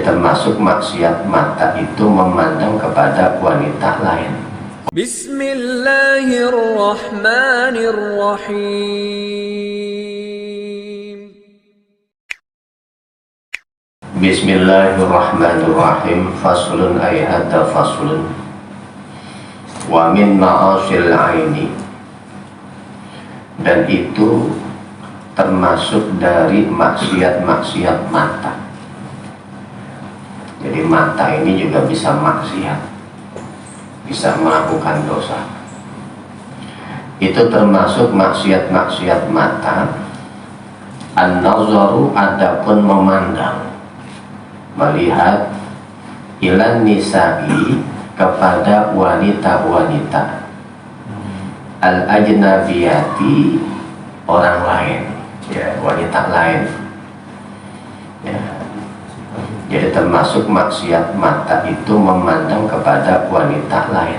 Termasuk maksiat mata itu memandang kepada wanita lain. Bismillahirrahmanirrahim. Bismillahirrahmanirrahim. Faslun ay hadza faslun. Wa min ma'asil aini. Dan itu termasuk dari maksiat-maksiat mata. Jadi mata ini juga bisa maksiat, bisa melakukan dosa. Itu termasuk maksiat-maksiat mata. An-nazaru, adapun memandang, melihat, ilan nisa'i, kepada wanita-wanita, al-ajnabiyati, orang lain, ya, wanita lain, ya. Jadi termasuk maksiat mata itu memandang kepada wanita lain,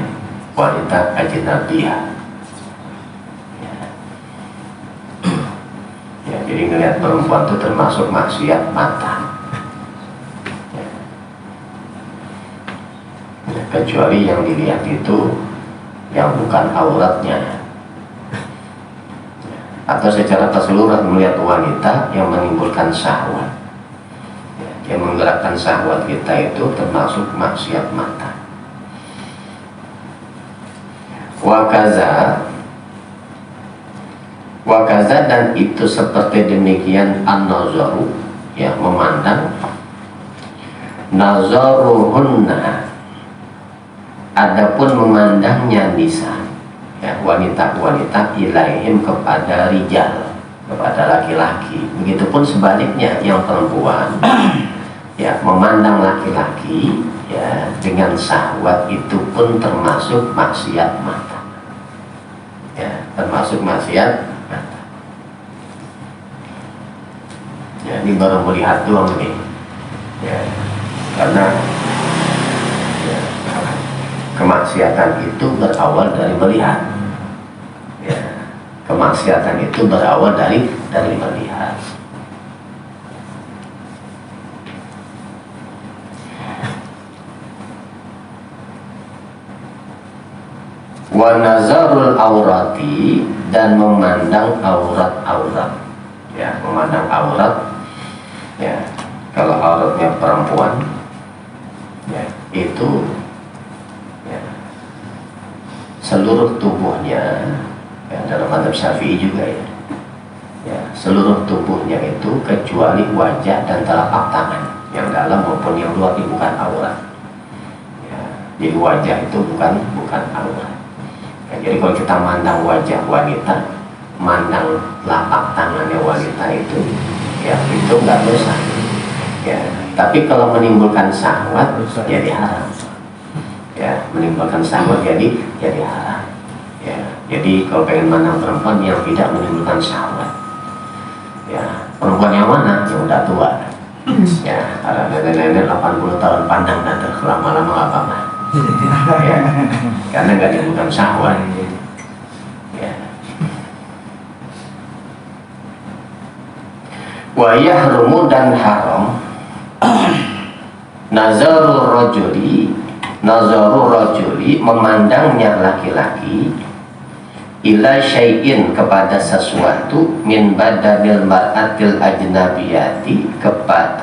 wanita ajnabiyah, ya. Ya, jadi ngelihat perempuan itu termasuk maksiat mata, ya. Ya, kecuali yang dilihat itu yang bukan auratnya, atau secara keseluruhan melihat wanita yang menimbulkan syahwat, yang menggerakkan syahwat kita, itu termasuk maksiat mata. Wakaza dan itu seperti demikian an-nazaru, ya, memandang, nazaruhunna, adapun memandangnya nisa, ya, wanita-wanita, ilaihim, kepada rijal, kepada laki-laki. Begitupun sebaliknya yang perempuan, ya, memandang laki-laki, ya, dengan syahwat, itu pun termasuk maksiat mata, ya, termasuk maksiat mata. Ya, ini baru melihat doang nih, ya, karena, ya, kemaksiatan itu berawal dari melihat, ya, kemaksiatan itu berawal dari melihat. Wa nazarul aurati, dan memandang aurat-aurat, ya, memandang aurat, ya, kalau auratnya perempuan, ya, itu, ya, seluruh tubuhnya, ya, dalam mazhab Syafi'i juga, ya, ya, seluruh tubuhnya itu kecuali wajah dan telapak tangan, yang dalam maupun yang luar, itu bukan aurat, ya. Jadi wajah itu bukan aurat, ya. Jadi kalau kita mandang wajah wanita, mandang telapak tangannya wanita, itu, ya, itu nggak dosa, ya. Tapi kalau menimbulkan syahwat, jadi haram, ya, menimbulkan syahwat jadi haram, ya. Jadi kalau pengen mandang perempuan yang tidak menimbulkan syahwat, ya, perempuan yang mana? Yang udah tua, ya, ada nenek-nenek 80 tahun, pandang nanti lama-lama nggak apa-apa, ya, karena nggak menimbulkan syahwat, ya. Wa yahrumu, dan haram, nazarul rajuli, memandangnya laki-laki, ila syai'in, kepada sesuatu, min badanil mar'atil ajnabiyati,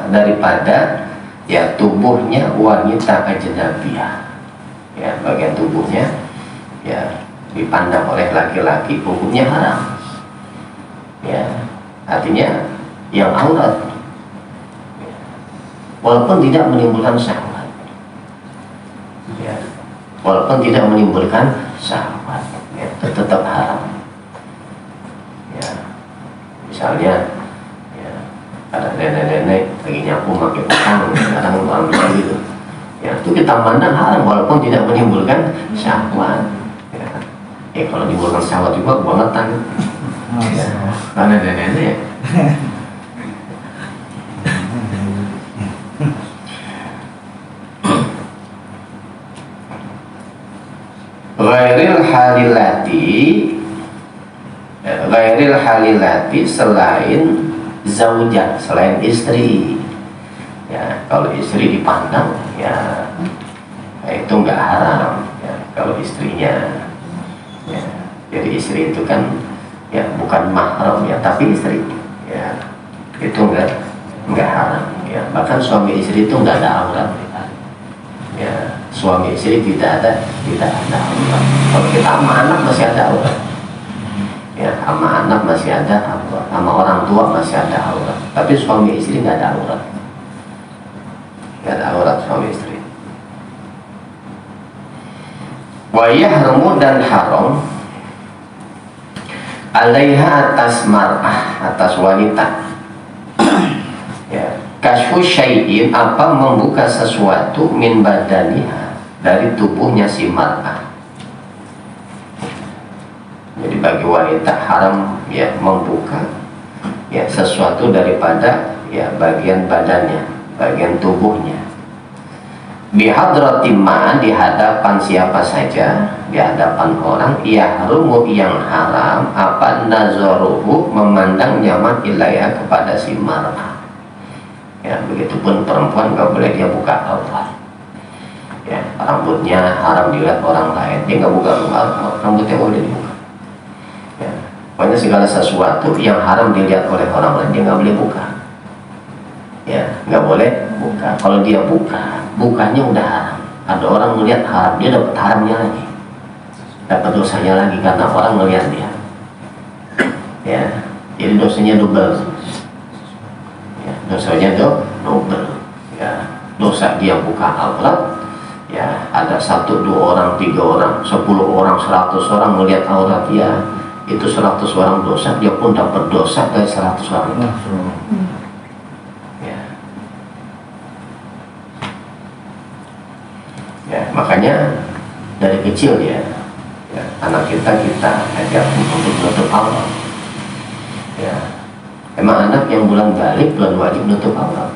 daripada, ya, tubuhnya wanita ajnabiyah, ya, bagian tubuhnya, ya, dipandang oleh laki-laki, hukumnya haram, ya, artinya yang aurat, walaupun tidak menimbulkan syahwat, ya, walaupun tidak menimbulkan syahwat, ya, tetap haram, ya. Misalnya, ya, ada nenek-nenek lagi nyapu pakai petang, kadang orang bisa gitu, ya, itu kita pandang haram walaupun tidak menimbulkan syahwat, ya. Kalau menimbulkan syahwat juga bangetan, ya, karena nenek-nenek. Ghairil halilati, selain zaujah, selain istri, Ya, kalau istri dipandang ya itu nggak haram ya, kalau istrinya ya. Jadi istri itu kan ya bukan mahram ya, tapi istri ya itu nggak haram ya. Bahkan suami istri itu nggak ada aurat ya, suami istri tidak ada aurat. Kalau kita sama anak masih ada aurat ya, sama anak masih ada aurat, sama orang tua masih ada aurat, tapi suami istri nggak ada aurat, nggak ada aurat suami istri. Wa yahrumu, dan haram alaiha, atas mar'ah, atas wanita ya, kasfu syai'in, apa membuka sesuatu min badaniha, dari tubuhnya si mar'ah. Jadi bagi wanita haram ya membuka ya sesuatu daripada ya bagian badannya, bagian tubuhnya. Bihadrati ma, di hadapan siapa saja, di hadapan orang, yahrumu, yang haram apa, nazaruhu, memandangnya, ilaiha, kepada si mar'ah ya. Begitupun perempuan nggak boleh dia buka aurat ya, rambutnya haram dilihat orang lain, dia nggak buka rambutnya, boleh dibuka ya. Pokoknya segala sesuatu yang haram dilihat oleh orang lain dia nggak boleh buka ya, nggak boleh buka. Kalau dia bukanya udah haram, ada orang melihat haram, dia dapat haramnya lagi, dapat dosanya lagi, karena orang melihat dia ya. Jadi dosanya double ya, dosanya double ya. Dosa dia buka aurat ya, ada 1, 2 orang, 3 orang, 10 orang, 100 orang melihat aurat dia, itu 100 orang dosa, dia pun dapat dosa dari 100 orang itu ya. Makanya dari kecil ya, anak kita ajak untuk menutup aurat ya. Emang anak yang bulan balik belum wajib menutup aurat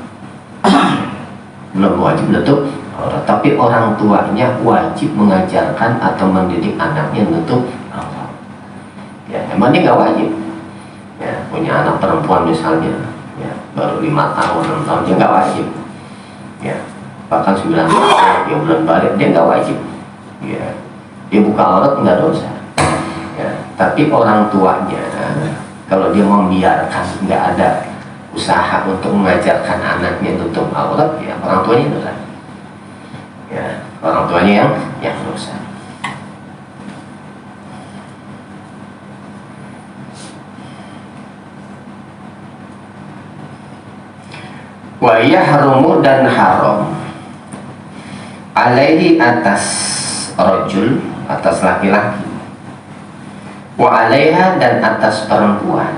belum wajib menutup aurat, tapi orang tuanya wajib mengajarkan atau mendidik anaknya menutup aurat ya. Emang dia nggak wajib ya, punya anak perempuan misalnya ya, baru 5 tahun 6 tahun, dia nggak wajib ya. Bahkan 9 tahun dia bulan balik, dia nggak wajib ya, dia buka aurat nggak dosa ya. Tapi orang tuanya kalau dia membiarkan, nggak ada usaha untuk mengajarkan anaknya tutup aurat ya, orang tuanya dosa ya, orang tuanya yang dosa. Wa yahrumu, dan haram alaihi, atas rajul, atas laki-laki, wa alaiha, dan atas perempuan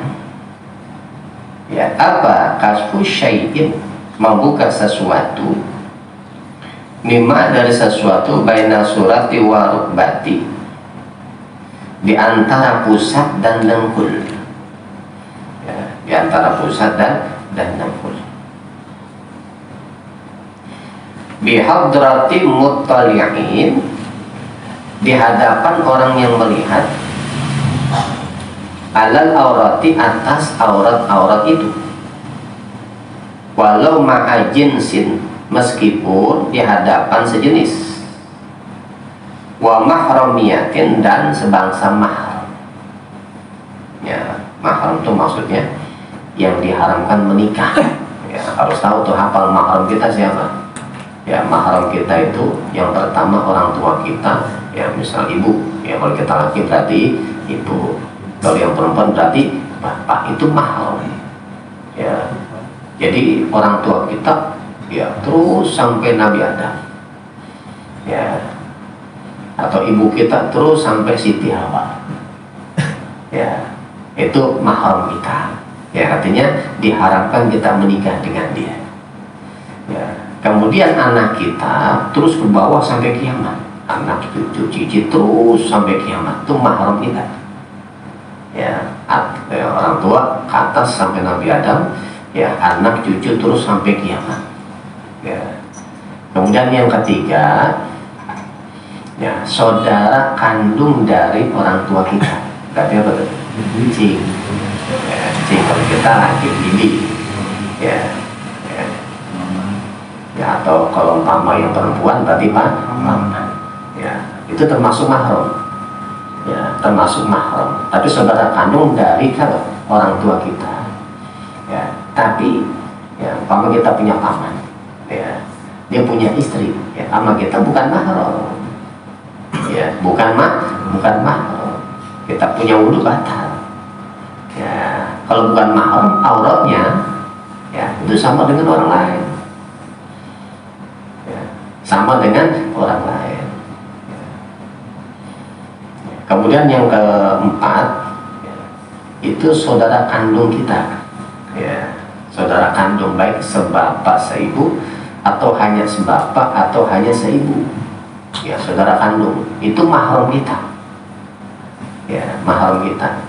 ya, apa, kasfu syai'in, membuka sesuatu, mimma, dari sesuatu, baina surati wa rukbati, di antara pusat dan dengkul ya, di antara pusat dan dengkul. Bihadrati muttali'in, di hadapan orang yang melihat, alal aurati, atas aurat-aurat itu, walau ma'ajinsin, meskipun di hadapan sejenis, wa mahramiyatin, dan sebangsa mahram ya. Mahram itu maksudnya yang diharamkan menikah ya. Harus tahu tuh, hafal mahram kita siapa ya. Mahram kita itu yang pertama orang tua kita ya, misal ibu ya, kalau kita laki berarti ibu, kalau yang perempuan berarti bapak, itu mahram ya. Jadi orang tua kita ya terus sampai Nabi Adam ya, atau ibu kita terus sampai Siti Hawa ya, itu mahram kita ya. Artinya diharapkan kita menikah dengan dia ya. Kemudian anak kita terus ke bawah sampai kiamat, anak cucu cici terus sampai kiamat, itu mahram kita ya. Orang tua ke atas sampai Nabi Adam ya, anak cucu terus sampai kiamat ya. Kemudian yang ketiga ya, saudara kandung dari orang tua kita, berarti apa tuh? Cing ya, cing kalau kita laki bibi ya, ya. ya, atau kalau umpama yang perempuan berarti paman, ya, itu termasuk mahram, ya, termasuk mahram. Tapi saudara kandung dari kalau orang tua kita, ya, tapi ya, umpama kita punya paman, ya, dia punya istri, ya, sama kita bukan mahram, ya, bukan mahram. Kita punya wudhu batal, ya, kalau bukan mahram auratnya, ya, itu sama dengan orang lain, ya, sama dengan orang lain. Kemudian yang keempat, ya, itu saudara kandung kita, ya, saudara kandung baik sebapak seibu atau hanya sebapak atau hanya seibu, ya, saudara kandung itu mahram kita, ya, mahram kita,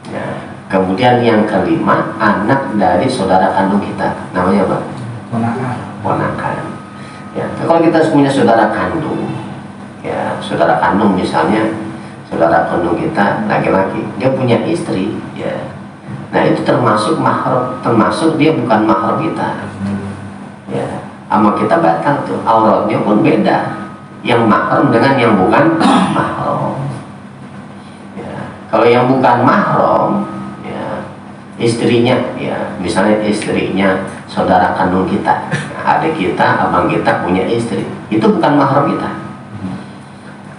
ya. Kemudian yang kelima, anak dari saudara kandung kita, namanya apa? Ponakan. Ya, kalau kita punya saudara kandung, ya, saudara kandung misalnya, saudara kandung kita laki-laki, dia punya istri, ya, nah itu termasuk mahram, termasuk dia bukan mahram kita, ya, sama kita batal tuh, auratnya pun beda, yang mahram dengan yang bukan mahram. Ya, kalau yang bukan mahram, istrinya, ya, misalnya istrinya saudara kandung kita, adik kita, abang kita punya istri, itu bukan mahram kita,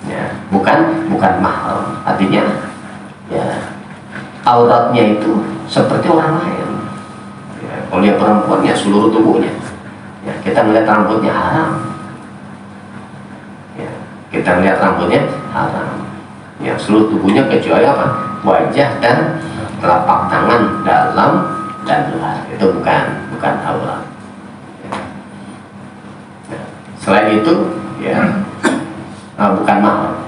ya, bukan mahram. Artinya, ya, auratnya itu seperti orang lain, ya, kalau dia perempuan, ya, seluruh tubuhnya, ya, kita melihat rambutnya haram, ya, kita melihat rambutnya haram, ya, seluruh tubuhnya kecuali apa? Wajah dan telapak tangan dalam dan luar, itu bukan aurat. Ya. Selain itu, ya, bukan mahram.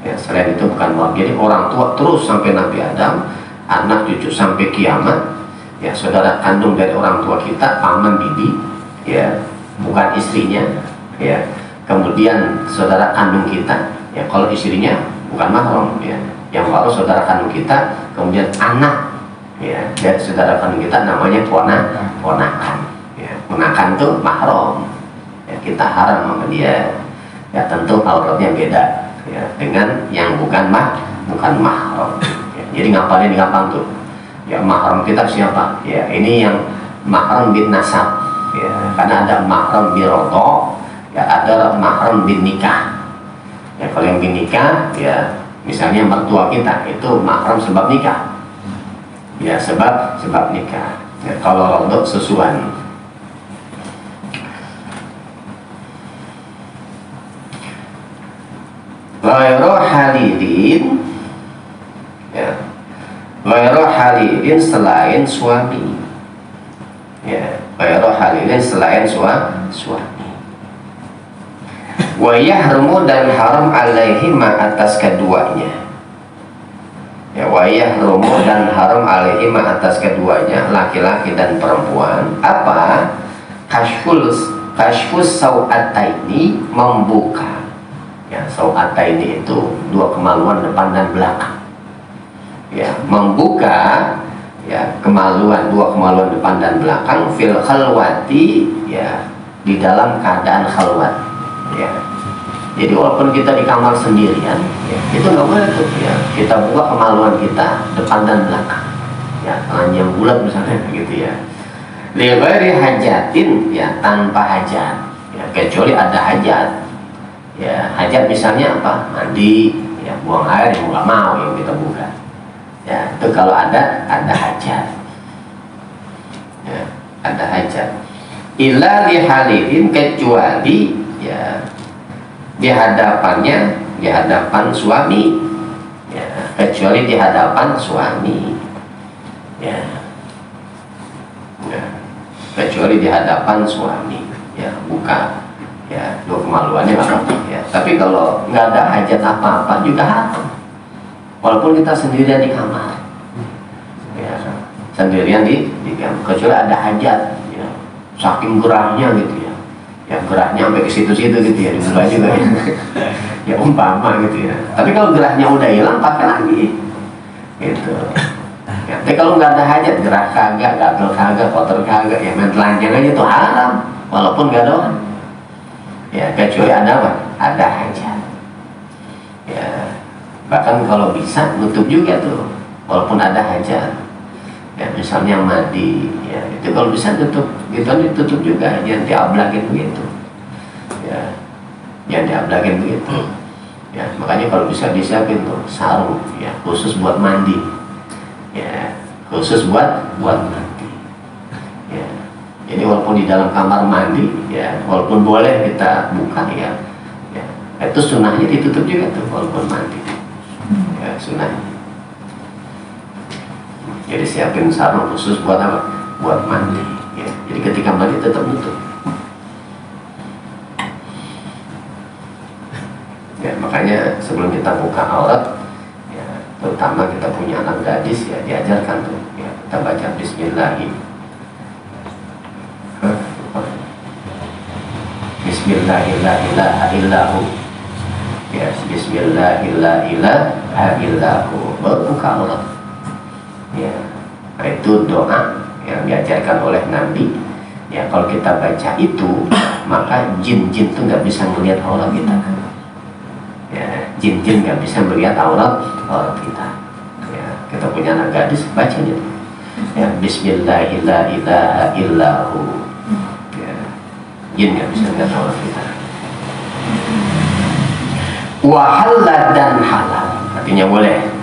Ya, selain itu bukan mahram. Jadi orang tua terus sampai Nabi Adam, anak cucu sampai kiamat, ya, saudara kandung dari orang tua kita, paman bibi, ya, bukan istrinya, ya. Kemudian saudara kandung kita, ya, kalau istrinya bukan mahram, ya. Yang baru saudara kandung kita, kemudian anak, ya, dari saudara kandung kita namanya ponakan, ya, ponakan tuh mahram, ya, kita haram sama dia, ya, tentu auratnya beda, ya, dengan yang bukan mahram, ya. Jadi ngapalin gampang tuh, ya, mahram kita siapa, ya, ini yang mahram bin nasab, ya, karena ada mahram bin rodo, ya, ada mahram bin nikah, ya, kalau yang bin nikah, ya, misalnya mertua kita itu mahram sebab nikah, ya, sebab nikah, ya, kalau rodok sesuai. Ghairu halidin, ya, ghairu halidin selain suami, ya, ghairu halidin selain suami. Wa yahrumu dan haram alaihima atas keduanya, ya, wa yahrumu dan haram alaihima atas keduanya, laki-laki dan perempuan, apa? Kashfus sau'ataini, membuka, ya, sau'ataini itu dua kemaluan depan dan belakang, ya, membuka, ya, dua kemaluan depan dan belakang, fil khalwati, ya, di dalam keadaan khalwat, ya. Jadi walaupun kita di kamar sendirian, ya, itu nggak boleh tuh, ya, kita buka kemaluan kita depan dan belakang, ya, telanjang bulat misalnya gitu, ya. Li ghairi hajatin, ya, tanpa hajat, ya, kecuali ada hajat, ya, hajat misalnya apa? Mandi, ya, buang air yang nggak mau yang kita buka, ya, itu kalau ada hajat, ya, ada hajat. Illa li halidin, kecuali, ya, di hadapan suami, ya, kecuali di hadapan suami, ya, ya, kecuali di hadapan suami, ya, buka, ya, dua kemaluannya nggak apa, ya. Tapi kalau nggak ada hajat apa-apa juga haram, walaupun kita sendirian di kamar, ya, sendirian di kamar, kecuali ada hajat, ya, saking gerahnya gitu, ya, ya, gerahnya sampai ke situ-situ gitu, ya, dimulai juga, ya, ya, umpama gitu, ya. Tapi kalau gerahnya udah hilang, pakai lagi, gitu, ya. Tapi kalau nggak ada hajat, gerah kagak, gatel kagak, kotor kagak, ya, main telanjang aja tuh haram, walaupun nggak ada orang. Ya, kecuali ada apa? Ada hajat. Ya, bahkan kalau bisa nutup juga tuh, walaupun ada hajat. Ya, misalnya mandi, ya itu kalau bisa tutup, gitu ditutup juga, jangan diablagin begitu. Ya, jangan diablagin begitu. Ya, makanya kalau bisa disiapin tuh sarung, ya khusus buat mandi. Ya, khusus buat mandi. Ya, jadi walaupun di dalam kamar mandi, ya walaupun boleh kita buka, ya itu sunnahnya ditutup juga tuh walaupun mandi. Ya, sunnahnya. Jadi siapin sarung khusus buat apa? Buat mandi. Ya, jadi ketika mandi tetap nutup. Ya, makanya sebelum kita buka aurat, ya, terutama kita punya anak gadis, ya diajarkan tuh, ya kita baca Bismillahirrahmanirrahim. Bismillahirrahmanirrahim. Ya, Bismillahirrahmanirrahim. Baru buka aurat. Ya, itu doa yang diajarkan oleh Nabi. Ya, kalau kita baca itu, maka jin-jin itu nggak bisa melihat aurat kita. Ya, jin-jin nggak bisa melihat aurat kita. Ya, kita punya anak gadis, baca aja. Ya, Bismillahirrahmanirrahim. Ya, jin nggak bisa melihat aurat kita. Wahalla dan halal, artinya boleh.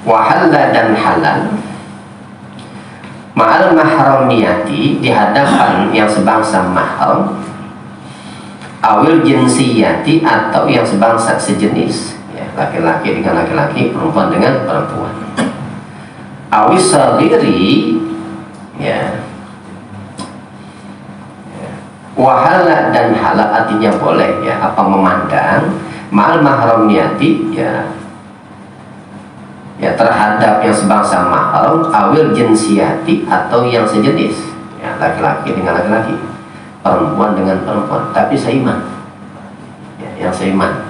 Wahalla dan halal ma'al mahramiyati, di hadapan yang sebangsa mahram, awil jinsiyati, atau yang sebangsa sejenis, ya, laki-laki dengan laki-laki, perempuan dengan perempuan. Awis sagiri, ya. Wahala dan halal artinya boleh, ya, apa memandang ma'al mahramiyati, ya terhadap yang sebangsa mahram, awil jinsiyati, atau yang sejenis, ya laki-laki dengan laki-laki, perempuan dengan perempuan, tapi seiman, ya, yang seiman.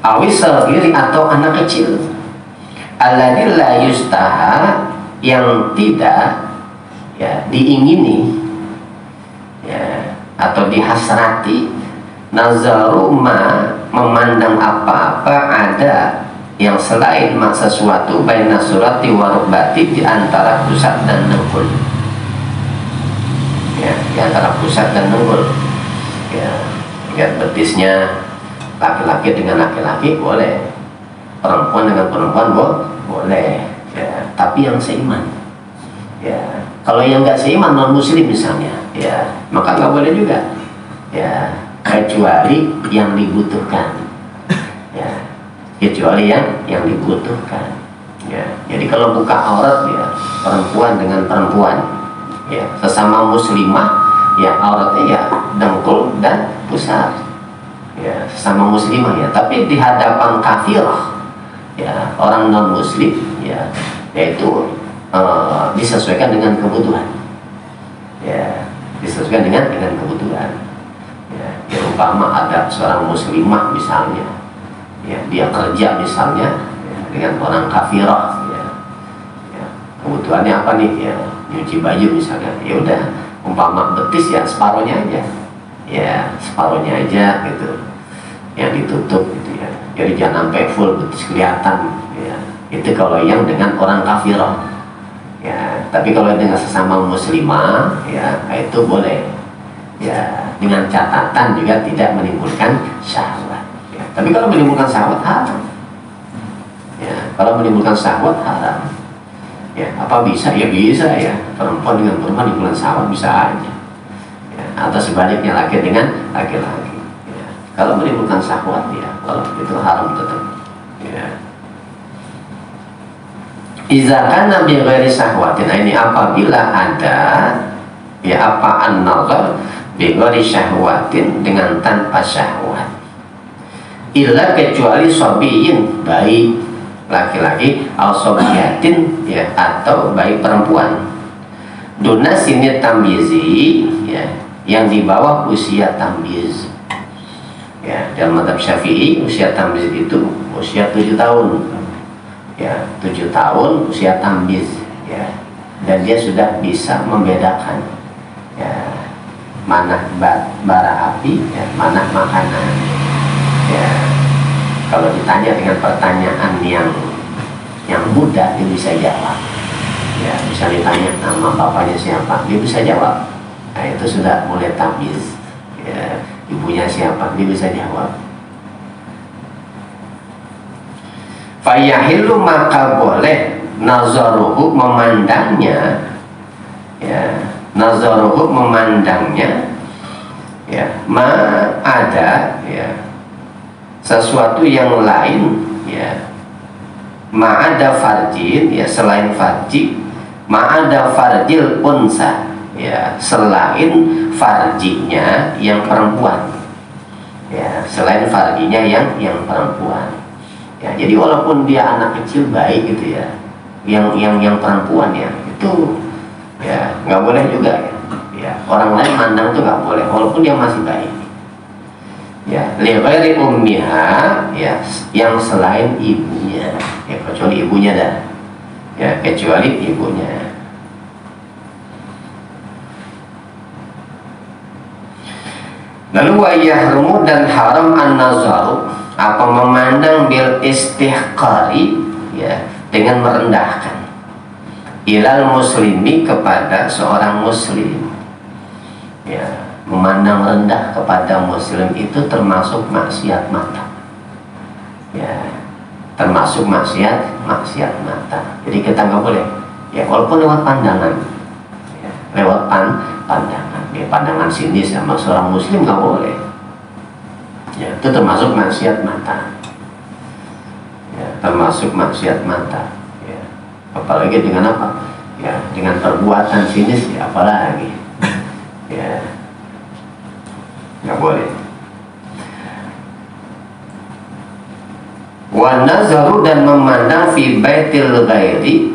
Awis sagiri, atau anak kecil, alladzi la yustaha, yang tidak, ya diingini, ya atau dihasrati, nazaru ma, memandang apa-apa ada yang selain sesuatu, baina surati wa rukbati, di antara pusat dan dengkul. Ya, di antara pusat dan dengkul. Ya, lihat betisnya laki-laki dengan laki-laki boleh, perempuan dengan perempuan boleh. Ya, tapi yang seiman. Ya, kalau yang nggak seiman, non muslim misalnya, ya maka nggak boleh juga. Ya, kecuali yang dibutuhkan. Ya, kecuali yang dibutuhkan. Ya, jadi kalau buka aurat, ya perempuan dengan perempuan, ya sesama muslimah, ya auratnya ya dengkul dan pusar, ya sesama muslimah, ya. Tapi di hadapan kafirah, ya orang non muslim, ya yaitu disesuaikan dengan kebutuhan, ya disesuaikan dengan kebutuhan. Ya, umpama ada seorang muslimah misalnya, ya dia kerja misalnya, ya, dengan orang kafirah, ya kebutuhannya apa nih, ya nyuci baju misalnya, ya udah umpama betis, ya separohnya aja, ya separohnya aja gitu, yang ditutup gitu, ya jadi jangan sampai full betis kelihatan, ya itu kalau yang dengan orang kafirah. Ya, tapi kalau dengan sesama muslimah, ya itu boleh, ya dengan catatan juga tidak menimbulkan syahwat. Ya, tapi kalau menimbulkan syahwat haram. Ya, kalau menimbulkan syahwat haram. Ya, apa bisa? Ya bisa, ya. Perempuan dengan perempuan menimbulkan syahwat bisa aja. Ya, atau sebaliknya laki dengan laki-laki. Ya, kalau menimbulkan syahwat, ya kalau itu haram tetap. Ya. Iza kana bi ghairi syahwatin, ini apabila ada, ya apa an-nazar bi ghairi syahwatin, dengan tanpa syahwat, illa kecuali sobiyin, bayi laki-laki, atau sobiyatin, ya atau bayi perempuan, duna sini tamyizi, ya yang di bawah usia tamyiz. Ya, dalam mazhab Syafi'i usia tamyiz itu usia 7 tahun. Ya, 7 tahun usia tamyiz, ya, dan dia sudah bisa membedakan, ya, mana bara api, ya, mana makanan. Ya, kalau ditanya dengan pertanyaan yang mudah, dia bisa jawab. Ya, bisa ditanya nama bapaknya siapa, dia bisa jawab. Nah, itu sudah mulai tamyiz. Ya, ibunya siapa, dia bisa jawab. Fayahilu, maka boleh nazaruhu, memandangnya, ya, nazaruhu, memandangnya, ya, ma ada, ya, sesuatu yang lain, ya, ma ada farjin, ya, selain farji, ma ada farjil unsa, ya, selain farjinya yang perempuan, ya, selain farjinya yang perempuan. Ya, jadi walaupun dia anak kecil baik gitu ya, yang perempuan ya, itu ya nggak boleh juga ya. Ya, orang lain mandang tuh nggak boleh walaupun dia masih baik. Ya, li ghairi ummiha, ya, yang selain ibunya, ya, kecuali ibunya dah. Ya, kecuali ibunya. Lalu wa yahrumu, dan haram an-nazaru, apa memandang bil istihqari, ya, dengan merendahkan, ilal muslimi, kepada seorang muslim. Ya, memandang rendah kepada muslim itu termasuk maksiat mata. Ya, termasuk maksiat mata. Jadi kita nggak boleh, ya, walaupun lewat pandangan, ya, lewat pandangan, ya, pandangan sinis sama seorang muslim nggak boleh. Ya, itu termasuk maksiat mata. Ya, termasuk maksiat mata. Ya, apalagi dengan apa? Ya, dengan perbuatan sinis, ya, apalagi. Ya, nggak boleh. Wa nazaru, dan memandang fi baitil ghairi,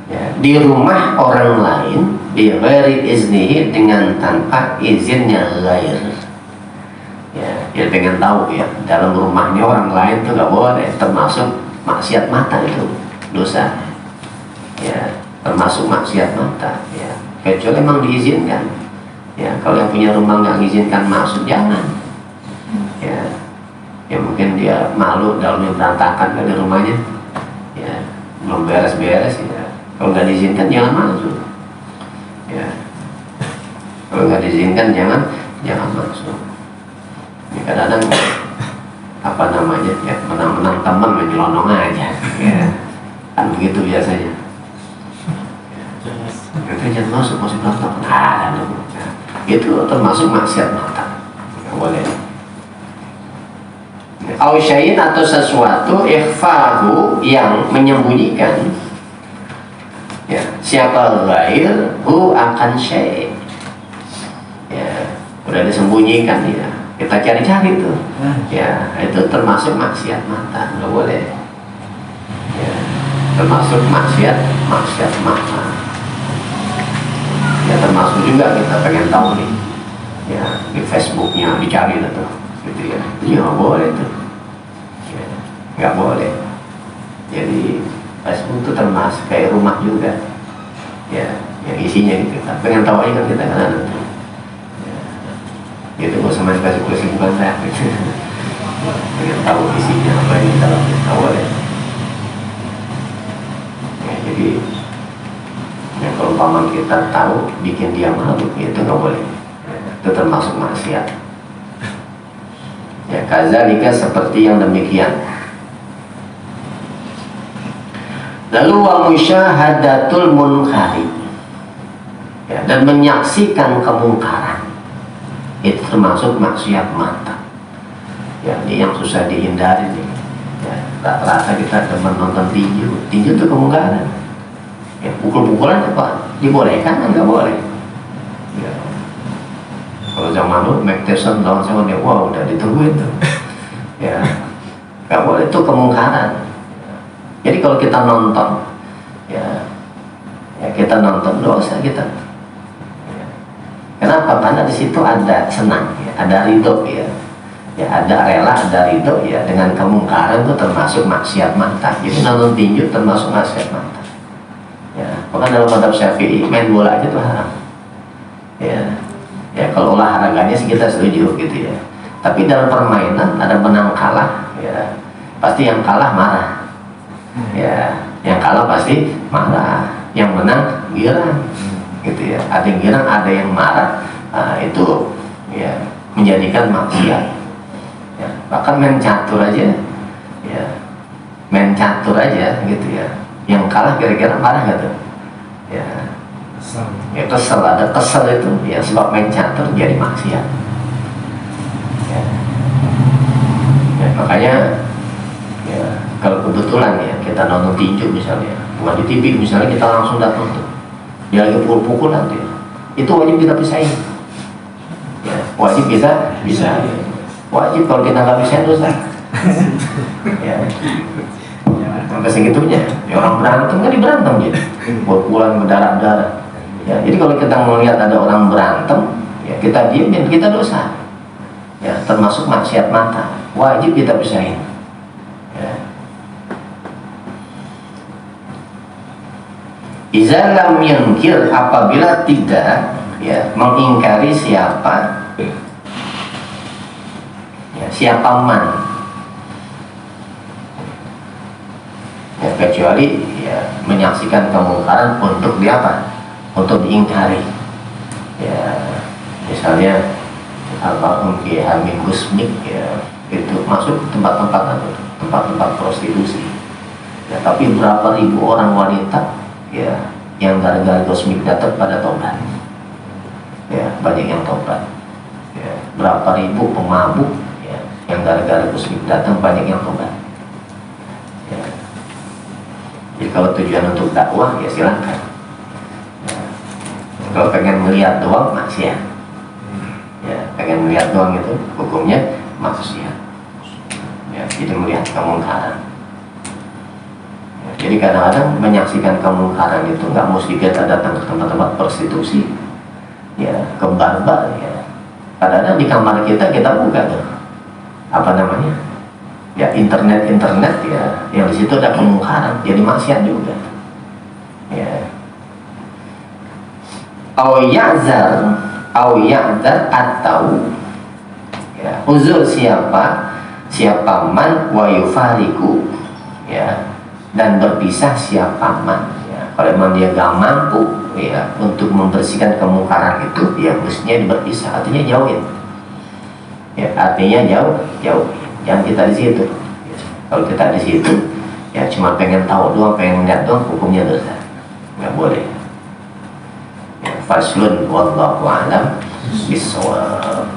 ya, di rumah orang lain, bi ghairi iznihi, dengan tanpa izinnya ghair. Ya, dengan tahu, ya, dalam rumahnya orang lain tuh nggak boleh, termasuk maksiat mata, itu dosa. Ya, termasuk maksiat mata. Ya, kecuali memang diizinkan. Ya, kalau yang punya rumah nggak mengizinkan masuk, jangan. Ya, ya mungkin dia malu dalamnya berantakan kan di rumahnya. Ya, belum beres-beres, ya. Kalau nggak diizinkan jangan masuk. Ya, kalau nggak diizinkan jangan masuk. Ya, kadang-kadang apa namanya, ya, menang-menang teman menyelonong aja. Ya, kan begitu biasanya. Jangan masuk berantakan. Itu termasuk maksiat mata, nggak boleh. Au syai'in, atau sesuatu, ikhfahu, yang menyembunyikan, ya, siapa ghair hu akan syai', ya, udah disembunyikan, ya, kita cari-cari tuh, ya, itu termasuk maksiat mata, nggak boleh. Ya, termasuk maksiat mata. Ya, termasuk juga kita pengen tahu nih, ya, di Facebooknya dicari tuh, gitu ya, ini nggak boleh tuh, ya, nggak boleh. Jadi Facebook itu termasuk kayak rumah juga, ya, yang isinya gitu, kita pengen tahu aja kan kita kan tuh, ya, gitu, nggak usah main kesibukan saya, gitu. Pengen tahu isinya apa yang di dalamnya, nggak boleh. Ya, jadi ya, kalau paman kita tahu bikin dia malu, itu nggak boleh. Itu termasuk maksiat. Ya, kadzalika, seperti yang demikian. Lalu wa musyahadatul munkari, ya, dan menyaksikan kemungkaran, itu termasuk maksiat mata. Ya, ini yang susah dihindari nih. Ya, rata-rata kita demen nonton tinju itu kemungkaran. Ya, pukul-pukulan apa dibolehkan, kan nggak boleh. Ya. Kalau zaman dulu Mike Tyson lawan sama dia, wow, udah ditungguin tuh. Ya, nggak boleh, itu kemungkaran. Ya. Jadi kalau kita nonton, ya, kita nonton dosa kita. Ya. Kenapa? Karena di situ ada senang, ya, ada ridho, ya. Ya, ada rela, ada ridho, ya. Dengan kemungkaran itu termasuk maksiat mata. Jadi nonton tinju termasuk maksiat mata. Ya, bahkan dalam mazhab Syafi'i main bola aja tuh haram. Ya, Ya kalau olahraganya sih kita setuju gitu ya. Tapi dalam permainan ada menang kalah, ya pasti yang kalah marah. Ya, yang kalah pasti marah, yang menang girang, gitu ya. Ada yang girang, ada yang marah. Nah, itu ya menjadikan maksiat. Ya, bahkan main catur aja, ya main catur aja gitu ya. Yang kalah kira-kira marah nggak tuh? Ya. Ya kesel, ada kesel itu ya sebab main catur jadi maksiat ya. Ya, makanya ya, kalau kebetulan ya kita nonton tinju misalnya, bukan di TV misalnya, kita langsung datang tuh dia lagi pukul-pukul nanti ya. Itu wajib kita pisahin ya, wajib kita pisahin, wajib. Kalau kita nggak pisahin dosa ya. Sampai segitunya ya, orang berantem kan diberantem gitu, pukul-pukulan berdarah-darah. Ya, jadi kalau kita melihat ada orang berantem, ya kita diam dan kita dosa. Ya, termasuk maksiat mata, wajib kita pisahin. Ya. Iza lam yunkir, apabila tidak ya mengingkari siapa, ya, siapa man. Ya, kecuali ya menyaksikan kemungkaran untuk diapa? Untuk diingkari. Ya, misalnya almarhum Kiai Hamid Gusmik ya, itu masuk tempat-tempat prostitusi. Ya, tapi berapa ribu orang wanita ya yang gara-gara Gusmik datang pada tobat. Ya, banyak yang tobat. Ya, berapa ribu pemabuk ya yang gara-gara Gusmik datang banyak yang tobat. Ya. Jadi kalau tujuan untuk dakwah ya silakan. Kalau pengen melihat doang maksiat, ya pengen melihat doang itu hukumnya maksiat. Ya, jadi melihat kemungkaran. Ya, jadi kadang-kadang menyaksikan kemungkaran itu nggak mesti kita datang ke tempat-tempat prostitusi, ya ke bar-bar ya. Kadang-kadang di kamar kita buka tuh apa namanya, ya internet ya, yang di situ ada kemungkaran, jadi maksiat juga. Ya. Au ya'zar atau ya, uzur siapa man wa yufariku ya, dan berpisah siapa man ya. Kalau memang dia gak mampu ya untuk membersihkan kemungkaran itu, ya mestinya berpisah, artinya jauhin ya, artinya jauh jangan kita di situ ya. Kalau kita di situ ya cuma pengen tahu doang, pengen lihat doang, hukumnya dosa, nggak boleh. Faslun wallahu a'lam bishawab.